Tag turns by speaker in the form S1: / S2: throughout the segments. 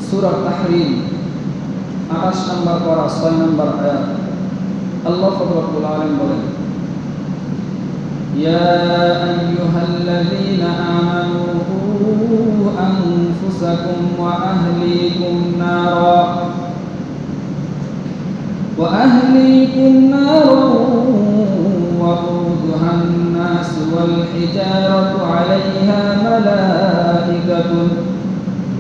S1: সূরা তাহরীম 28 নম্বর পারা 6 নম্বর আয়াত। আল্লাহ রাব্বুল আলামিন বলেন, ইয়া আইয়ুহাল্লাযীনা আমানু কু আনফুসাকুম ওয়া আহলিকুম নারা وقودها الناس والحجارة عليها ملائكة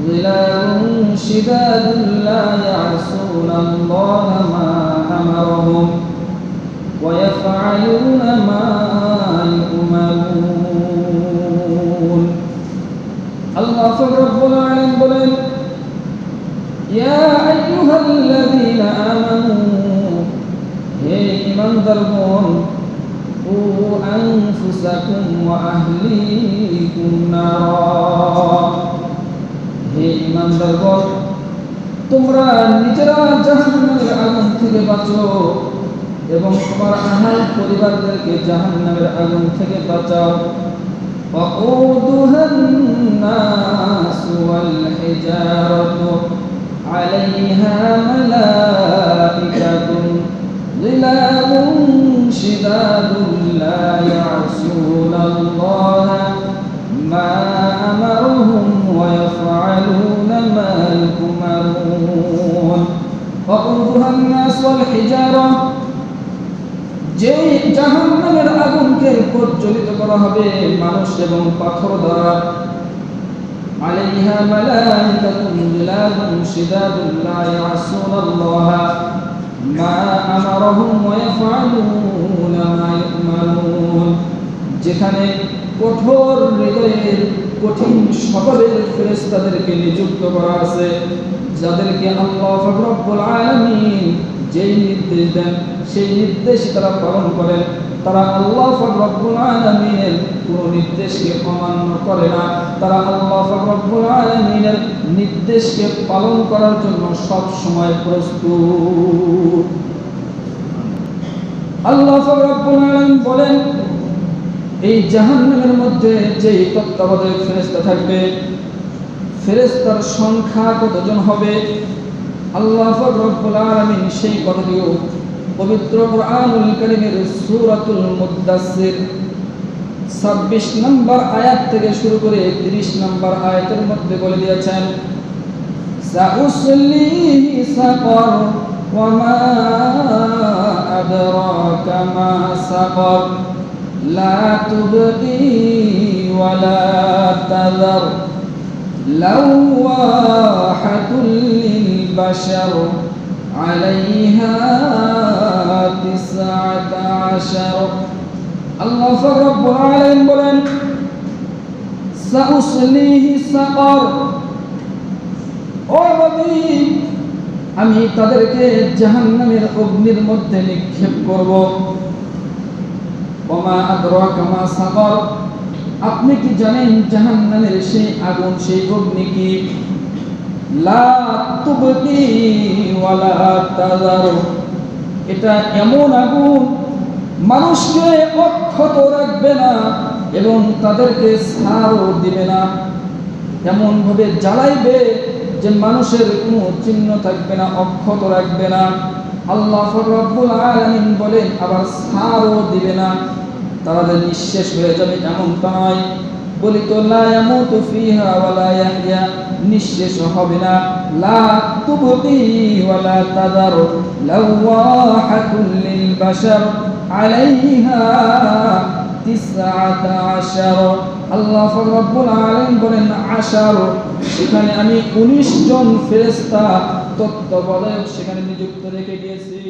S1: غلاظ شداد لا يعصون الله ما أمرهم ويفعلون ما يؤمرون. الله رب العالمين بولين يا أيها الذين آمنوا হে ঈমানদারগণ কু আনফুসাকুম ওয়া আহলিকুম নারা, হে ঈমানদারগণ তোমরা নিজেরা জাহান্নামের আগুন থেকে বাঁচো এবং তোমার আহল পরিবারদেরকে জাহান্নামের আগুন থেকে বাঁচাও। وقودها الناس والحجارة عليها ملائكة غلاظ شداد لا يعصون الله ما أمرهم ويفعلون ما يؤمرون. وقودها الناس والحجارة, যে জাহান্নামের আগুনকে প্রজ্বলিত করা হবে মানুষ এবং পাথর দ্বারা, আলাইহা মালাইকাতুন গিলাযুন শিদাদুন লা ইয়াসুনাল্লাহা মা আমারহুম ওয়া ইয়াফআলুনা মা ইউমারুন, যেখানে কঠোর হৃদয়ের কঠিন স্বভাবের ফেরেশতাদেরকে নিযুক্ত করা আছে, যাদেরকে আল্লাহ রাব্বুল আলামিন যেই নির্দেশ দেন সেই নির্দেশ তারা পালন করেন। তারা আল্লাহ রাব্বুল আলামিনের কোন নির্দেশকে অমান্য করে না, তারা আল্লাহ রাব্বুল আলামিনের নির্দেশকে পালন করার জন্য সব সময় প্রস্তুত। আল্লাহ রাব্বুল আলামিন বলেন, এই জাহান্নামের মধ্যে যে তত্ত্বাবধায়ক ফেরেশতা থাকবে, ফেরেশতার সংখ্যা কতজন হবে আল্লাহ রাব্বুল আলামিন সেই কথাটিও পবিত্র কোরআনুল কারীমের সূরাতুল মুদ্দাসসির 26 নম্বর আয়াত থেকে শুরু করে 30 নম্বর আয়াতের মধ্যে বলে দিয়েছেন, সাউসলিহি সাকার ওয়া মা আদরাকা মা সাকার লা তুবকি ওয়া লা তাযার লাওয়াহাতুল লিল বাশার আলাইহা 19। আল্লাহ রাব্বুল আলামিন বলেন, সাউসলিহি সাকার, ও নবী আমি তাদেরকে জাহান্নামের অগ্নির মধ্যে নিক্ষেপ করব। ওয়া মা আদরাকা মা সাকার, আপনি কি জানেন জাহান্নামের সেই আগুন, সেই অগ্নি কি? লা তুবকি ওয়া লা তাযার, এটা এমন আগুন মানুষকে অক্ষত রাখবে না এবং তাদেরকে ছাড়ও দিবে না, এমন ভাবে জ্বালাইবে যে মানুষের কোনো চিহ্ন থাকবে না, অক্ষত রাখবে না। আল্লাহ রাব্বুল আলামিন বলেন আবার ছাড়ও দিবে না, তাদের নিঃশেষ হয়ে যাবে এমনটা নয়। বলি তো লা ইয়ামুতু ফিহা ওয়া লা ইয়াহইয়া, নিঃশেষ হবে না। লা তুবকি ওয়া লা তাযার লাওয়াহাতুল লিল বাশার আলাইহা 19। আল্লাহ রাব্বুল আলামিন বলেন 10, সেখানে আমি 19 জন ফেরেশতা তত্ত্বাবধায়ক সেখানে নিযুক্ত রেখে দিয়েছি।